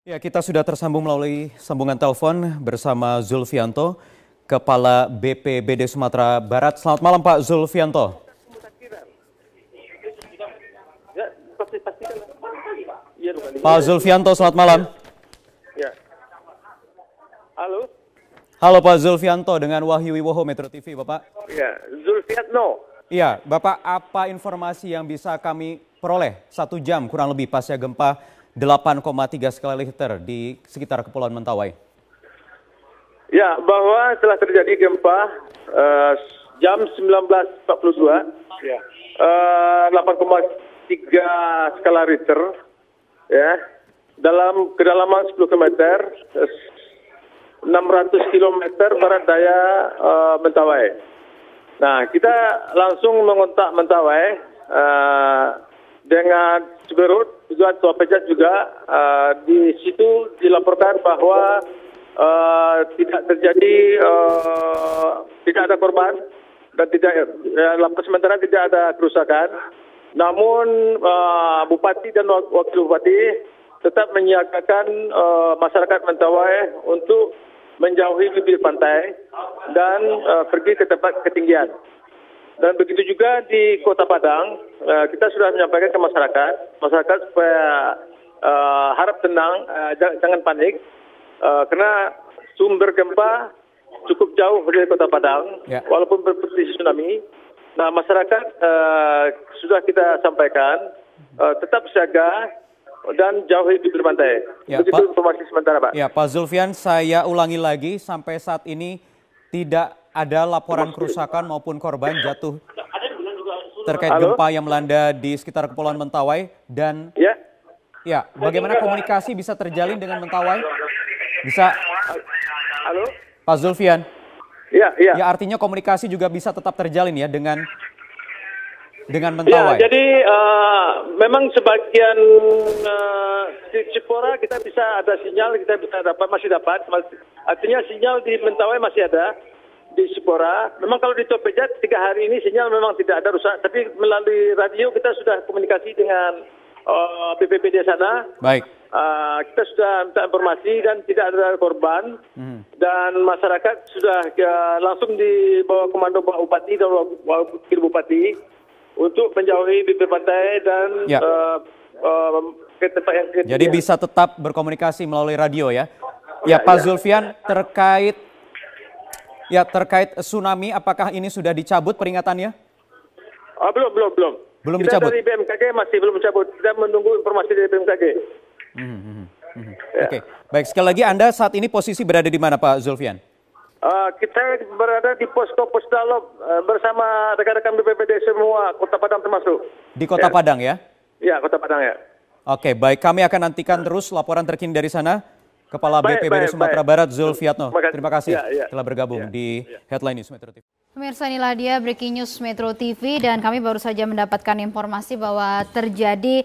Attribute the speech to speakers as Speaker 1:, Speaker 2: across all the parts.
Speaker 1: Ya, kita sudah tersambung melalui sambungan telepon bersama Zulfianto, Kepala BPBD Sumatera Barat. Selamat malam Pak Zulfianto. Pak Zulfianto, selamat malam.
Speaker 2: Ya. Halo.
Speaker 1: Halo Pak Zulfianto, dengan Wahyu Wiwoho Metro TV, Bapak.
Speaker 2: Ya, Zulfiatno.
Speaker 1: Iya, Bapak, apa informasi yang bisa kami peroleh 1 jam kurang lebih pasca gempa 8,3 skala Richter di sekitar Kepulauan Mentawai?
Speaker 2: Ya, bahwa telah terjadi gempa jam 19.42, ya, 8,3 skala Richter, ya, dalam kedalaman 10 km, 600 km barat daya Mentawai. Nah, kita langsung mengontak Mentawai dengan Seberut, juga Tua Pejat juga. Di situ dilaporkan bahwa tidak terjadi, tidak ada korban dan sementara tidak ada kerusakan. Namun Bupati dan Wakil Bupati tetap menyiagakan masyarakat Mentawai untuk menjauhi bibir pantai dan pergi ke tempat ketinggian. Dan begitu juga di Kota Padang, kita sudah menyampaikan ke masyarakat supaya harap tenang, jangan panik, karena sumber gempa cukup jauh dari Kota Padang, ya, walaupun berpotensi tsunami. Nah, masyarakat sudah kita sampaikan tetap siaga dan jauhi bibir pantai. Ya, begitu Pak, informasi sementara, Pak.
Speaker 1: Ya, Pak Zulfian, saya ulangi lagi, sampai saat ini tidak ada laporan kerusakan maupun korban jatuh terkait gempa yang melanda di sekitar Kepulauan Mentawai. Dan ya, bagaimana komunikasi bisa terjalin dengan Mentawai? Bisa?
Speaker 2: Halo?
Speaker 1: Pak Zulfian?
Speaker 2: Ya.
Speaker 1: Ya, artinya komunikasi juga bisa tetap terjalin ya dengan Mentawai.
Speaker 2: Ya, jadi memang sebagian di Cipora kita bisa ada sinyal, kita bisa masih dapat. Artinya sinyal di Mentawai masih ada. Di Cipora, memang kalau di Tua Pejat 3 hari ini sinyal memang tidak ada rusak, tapi melalui radio kita sudah komunikasi dengan BPBD sana.
Speaker 1: Baik.
Speaker 2: Kita sudah minta informasi dan tidak ada korban. Dan masyarakat sudah langsung dibawa komando Pak Bupati dan Wakil Bupati untuk menjauhi bibir pantai dan ke tempat yang ketiga.
Speaker 1: Jadi bisa tetap berkomunikasi melalui radio ya. Ya, Pak Zulfian, terkait tsunami, apakah ini sudah dicabut peringatannya?
Speaker 2: Belum. Kita
Speaker 1: dicabut?
Speaker 2: Dari BMKG masih belum dicabut. Kita menunggu informasi dari BMKG.
Speaker 1: Oke. Baik, sekali lagi Anda saat ini posisi berada di mana, Pak Zulfian?
Speaker 2: Kita berada di posko Pusdalob bersama rekan-rekan BPBD semua, Kota Padang termasuk.
Speaker 1: Di Kota Padang ya?
Speaker 2: Ya, Kota Padang ya.
Speaker 1: Oke, baik. Kami akan nantikan terus laporan terkini dari sana. Kepala BPBD Sumatera Barat Zulfiatno, terima kasih telah bergabung di Headline News Metro TV.
Speaker 3: Pemirsa, inilah dia Breaking News Metro TV dan kami baru saja mendapatkan informasi bahwa terjadi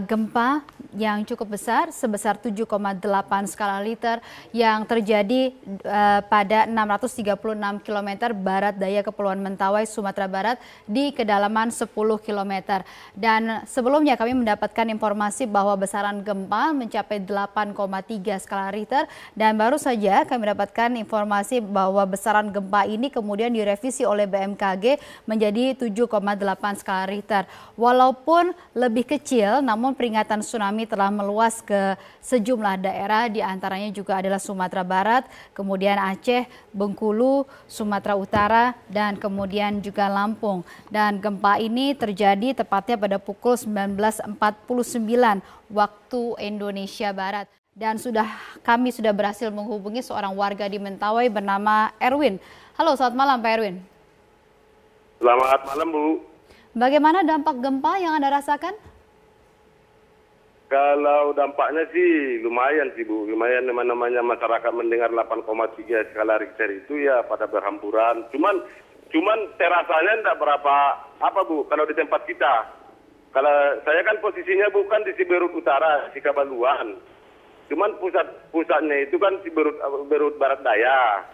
Speaker 3: gempa yang cukup besar sebesar 7,8 skala Richter yang terjadi pada 636 km barat daya Kepulauan Mentawai, Sumatera Barat di kedalaman 10 km. Dan sebelumnya kami mendapatkan informasi bahwa besaran gempa mencapai 8,3 skala Richter dan baru saja kami mendapatkan informasi bahwa besaran gempa ini kemudian direvisi oleh BMKG menjadi 7,8 skala Richter. Walaupun lebih kecil, namun peringatan tsunami telah meluas ke sejumlah daerah, diantaranya juga adalah Sumatera Barat, kemudian Aceh, Bengkulu, Sumatera Utara, dan kemudian juga Lampung. Dan gempa ini terjadi tepatnya pada pukul 19.49 waktu Indonesia Barat. Dan kami sudah berhasil menghubungi seorang warga di Mentawai bernama Erwin. Halo, selamat malam Pak Erwin.
Speaker 4: Selamat malam Bu.
Speaker 3: Bagaimana dampak gempa yang Anda rasakan?
Speaker 4: Kalau dampaknya sih lumayan sih Bu. Lumayan, namanya masyarakat mendengar 8,3 skala Richter itu ya pada berhamburan. Cuman terasanya enggak berapa apa Bu kalau di tempat kita. Kalau saya kan posisinya bukan di Siberut Utara, Sikabaluan. Cuman pusatnya itu kan Siberut Barat Daya.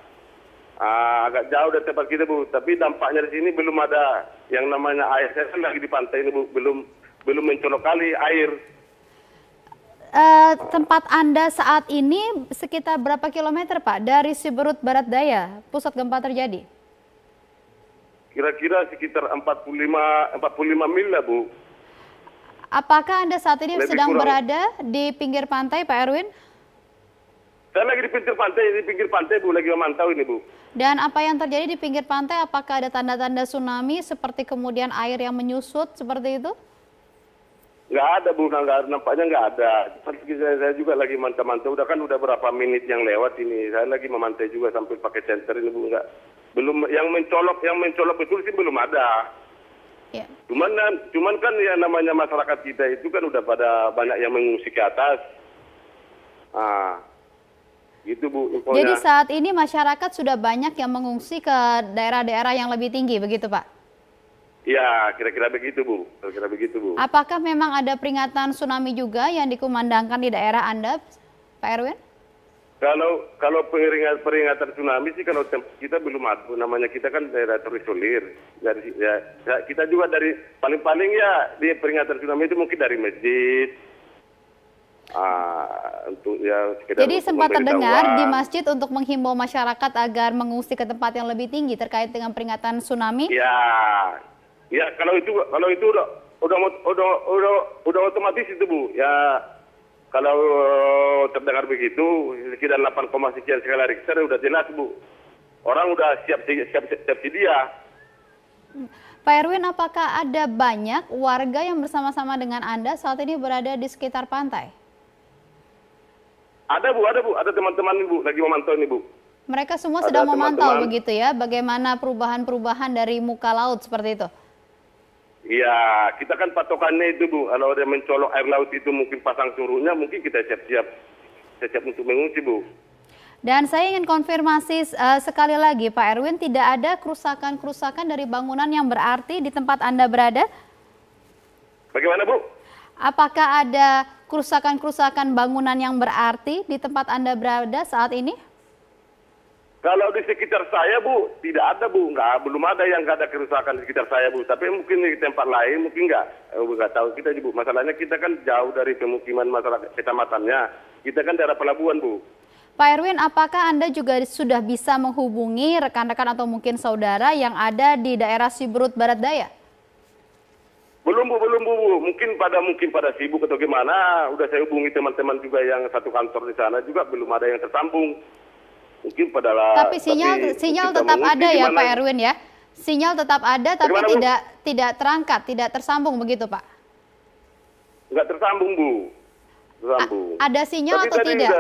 Speaker 4: Agak jauh dari tempat kita Bu, tapi dampaknya di sini belum ada yang namanya air. Saya kan lagi di pantai ini Bu, belum mencolok kali air.
Speaker 3: tempat Anda saat ini sekitar berapa kilometer Pak dari Siberut Barat Daya, pusat gempa terjadi?
Speaker 4: Kira-kira sekitar 45 mil lah, Bu.
Speaker 3: Apakah Anda saat ini
Speaker 4: Lebih
Speaker 3: sedang
Speaker 4: kurang.
Speaker 3: berada di pinggir pantai, Pak Erwin?
Speaker 4: Saya lagi di pinggir pantai, Bu, lagi memantau ini, Bu.
Speaker 3: Dan apa yang terjadi di pinggir pantai, apakah ada tanda-tanda tsunami seperti kemudian air yang menyusut seperti itu?
Speaker 4: Nggak ada, Bu, nampaknya nggak ada. Saya juga lagi mantau-mantau, udah berapa menit yang lewat ini. Saya lagi memantai juga sampai pakai senter ini, Bu, belum yang mencolok betul sih belum ada.
Speaker 3: Ya.
Speaker 4: Cuman kan ya namanya masyarakat kita itu kan udah pada banyak yang mengungsi ke atas. Gitu, Bu, infonya.
Speaker 3: Jadi saat ini masyarakat sudah banyak yang mengungsi ke daerah-daerah yang lebih tinggi, begitu Pak?
Speaker 4: Ya, kira-kira begitu, Bu. Kira-kira begitu, Bu.
Speaker 3: Apakah memang ada peringatan tsunami juga yang dikumandangkan di daerah Anda, Pak Erwin?
Speaker 4: Kalau peringatan tsunami sih kalau kita belum ada, namanya kita kan daerah terisolir. Kita juga dari paling-paling ya di peringatan tsunami itu mungkin dari masjid. Untuk ya sekedar.
Speaker 3: Jadi sempat terdengar di masjid untuk menghimbau masyarakat agar mengungsi ke tempat yang lebih tinggi terkait dengan peringatan tsunami.
Speaker 4: Ya kalau itu udah otomatis itu, Bu. Ya kalau terdengar begitu sekitar 8, sekian skala Richter udah jelas, Bu. Orang udah siap sedia.
Speaker 3: Pak Erwin, apakah ada banyak warga yang bersama-sama dengan Anda saat ini berada di sekitar pantai?
Speaker 4: Ada, Bu. Ada teman-teman, Bu, lagi memantau ini, Bu.
Speaker 3: Mereka semua sedang memantau begitu ya, bagaimana perubahan-perubahan dari muka laut seperti itu?
Speaker 4: Iya, kita kan patokannya itu, Bu. Kalau ada mencolok air laut itu mungkin pasang surutnya, mungkin kita siap untuk mengungsi, Bu.
Speaker 3: Dan saya ingin konfirmasi sekali lagi, Pak Erwin, tidak ada kerusakan-kerusakan dari bangunan yang berarti di tempat Anda berada?
Speaker 4: Bagaimana, Bu?
Speaker 3: Apakah ada kerusakan-kerusakan bangunan yang berarti di tempat Anda berada saat ini?
Speaker 4: Kalau di sekitar saya, Bu, tidak ada, Bu. Belum ada yang nggak ada kerusakan di sekitar saya, Bu. Tapi mungkin di tempat lain, mungkin nggak tahu kita, Bu. Masalahnya kita kan jauh dari pemukiman masyarakat kecamatannya. Kita kan daerah pelabuhan, Bu.
Speaker 3: Pak Erwin, apakah Anda juga sudah bisa menghubungi rekan-rekan atau mungkin saudara yang ada di daerah Siberut Barat Daya?
Speaker 4: Belum, Bu. Mungkin pada sibuk atau gimana. Udah saya hubungi teman-teman juga yang satu kantor di sana juga belum ada yang tersambung. Mungkin
Speaker 3: tapi sinyal tetap ada ya, Pak Erwin ya. Sinyal tetap ada tapi tidak terangkat, tidak tersambung begitu, Pak?
Speaker 4: Nggak tersambung, Bu.
Speaker 3: Ada sinyal atau tidak?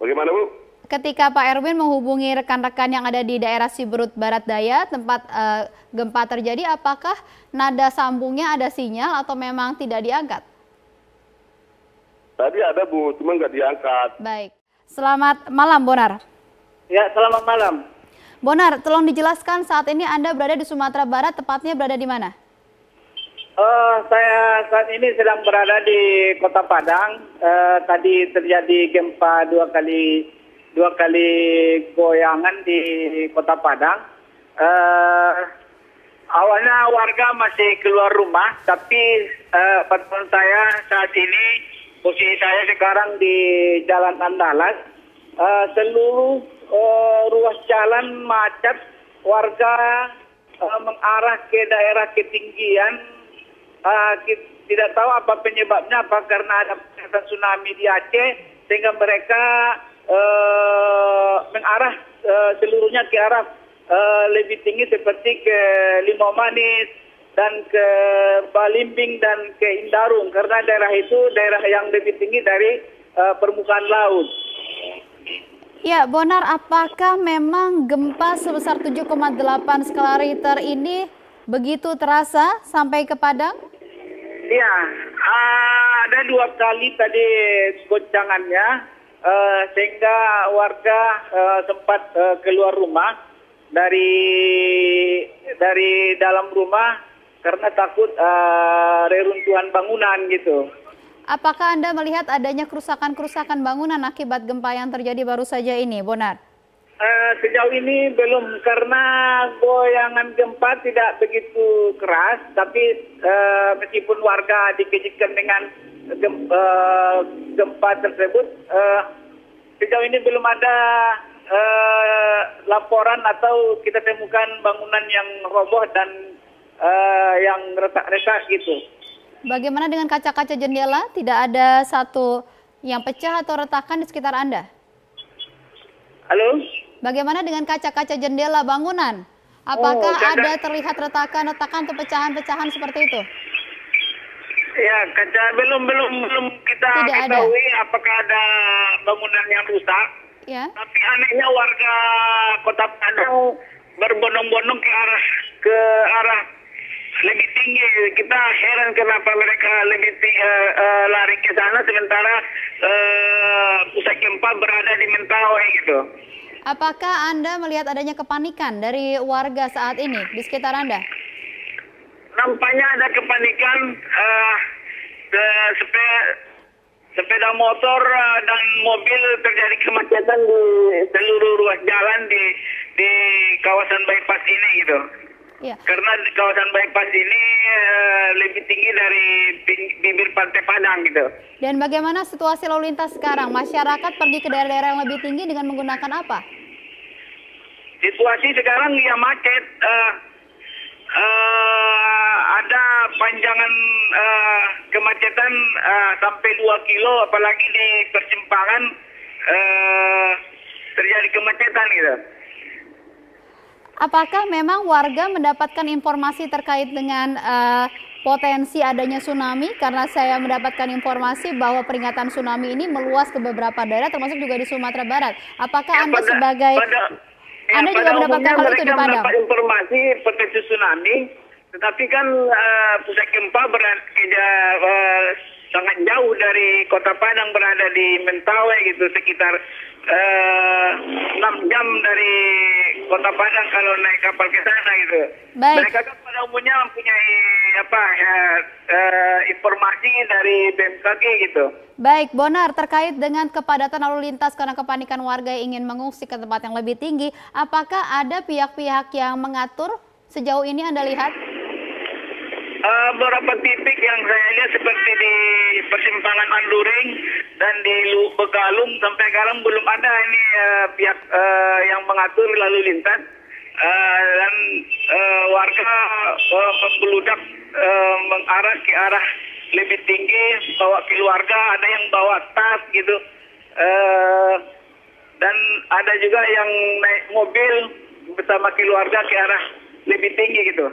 Speaker 4: Bagaimana, Bu?
Speaker 3: Ketika Pak Erwin menghubungi rekan-rekan yang ada di daerah Siberut Barat Daya, tempat gempa terjadi, apakah nada sambungnya ada sinyal atau memang tidak diangkat?
Speaker 4: Tadi ada, Bu, cuma nggak diangkat.
Speaker 3: Baik. Selamat malam, Bonar.
Speaker 5: Ya, selamat malam.
Speaker 3: Bonar, tolong dijelaskan saat ini Anda berada di Sumatera Barat, tepatnya berada di mana?
Speaker 5: Saya saat ini sedang berada di Kota Padang. Tadi terjadi gempa dua kali goyangan di Kota Padang. Awalnya warga masih keluar rumah, tapi pantauan saya saat ini, posisi saya sekarang di Jalan Andalas, seluruh ruas jalan macet, warga mengarah ke daerah ketinggian. Tidak tahu apa penyebabnya, apa karena ada tsunami di Aceh, sehingga mereka mengarah seluruhnya ke arah lebih tinggi seperti ke Limau Manis, dan ke Balimbing dan ke Indarung, karena daerah itu daerah yang lebih tinggi dari permukaan laut.
Speaker 3: Ya, Bonar, apakah memang gempa sebesar 7,8 skala Richter ini begitu terasa sampai ke Padang?
Speaker 5: Iya, ada 2 kali tadi goncangannya, sehingga warga sempat keluar rumah dari dalam rumah karena takut reruntuhan bangunan gitu.
Speaker 3: Apakah Anda melihat adanya kerusakan-kerusakan bangunan akibat gempa yang terjadi baru saja ini, Bonar?
Speaker 5: Sejauh ini belum, karena goyangan gempa tidak begitu keras, tapi meskipun warga dikejutkan dengan gempa tersebut. Sejauh ini belum ada laporan atau kita temukan bangunan yang roboh dan yang retak-retak gitu.
Speaker 3: Bagaimana dengan kaca-kaca jendela? Tidak ada satu yang pecah atau retakan di sekitar Anda?
Speaker 5: Halo?
Speaker 3: Bagaimana dengan kaca-kaca jendela bangunan? Apakah ada terlihat retakan-retakan atau pecahan-pecahan seperti itu?
Speaker 5: Ya, kaca belum kita ketahui apakah ada bangunan yang rusak.
Speaker 3: Ya.
Speaker 5: Tapi anehnya warga Kota Padang berbondong-bondong ke arah lebih tinggi. Kita heran kenapa mereka lebih lari ke sana sementara pusat gempa berada di Mentawai gitu.
Speaker 3: Apakah Anda melihat adanya kepanikan dari warga saat ini di sekitar Anda?
Speaker 5: Nampaknya ada kepanikan, sepeda motor dan mobil terjadi kemacetan di seluruh ruas jalan di kawasan bypass ini gitu.
Speaker 3: Ya.
Speaker 5: Karena kawasan bypass ini lebih tinggi dari bibir pantai Padang gitu.
Speaker 3: Dan bagaimana situasi lalu lintas sekarang? Masyarakat pergi ke daerah-daerah yang lebih tinggi dengan menggunakan apa?
Speaker 5: Situasi sekarang ya macet. Ada panjangan kemacetan sampai 2 kilo, apalagi di persimpangan terjadi kemacetan gitu.
Speaker 3: Apakah memang warga mendapatkan informasi terkait dengan potensi adanya tsunami? Karena saya mendapatkan informasi bahwa peringatan tsunami ini meluas ke beberapa daerah, termasuk juga di Sumatera Barat. Apakah Anda Anda juga mendapatkan hal itu di Padang?
Speaker 5: Mendapat informasi potensi tsunami, tetapi kan pusat gempa sangat jauh dari Kota Padang, berada di Mentawai gitu, sekitar 6 jam dari Kota Padang kalau naik kapal ke sana gitu.
Speaker 3: Baik.
Speaker 5: Mereka kan pada umumnya mempunyai informasi dari BMKG gitu.
Speaker 3: Baik, Bonar, terkait dengan kepadatan lalu lintas karena kepanikan warga yang ingin mengungsi ke tempat yang lebih tinggi, apakah ada pihak-pihak yang mengatur sejauh ini Anda lihat?
Speaker 5: Beberapa titik yang saya lihat seperti di persimpangan Anduring dan di Begalung sampai sekarang belum ada ini pihak yang mengatur lalu lintas, dan warga membeludak mengarah ke arah lebih tinggi, bawa keluarga, ada yang bawa tas gitu, dan ada juga yang naik mobil bersama keluarga ke arah lebih tinggi gitu.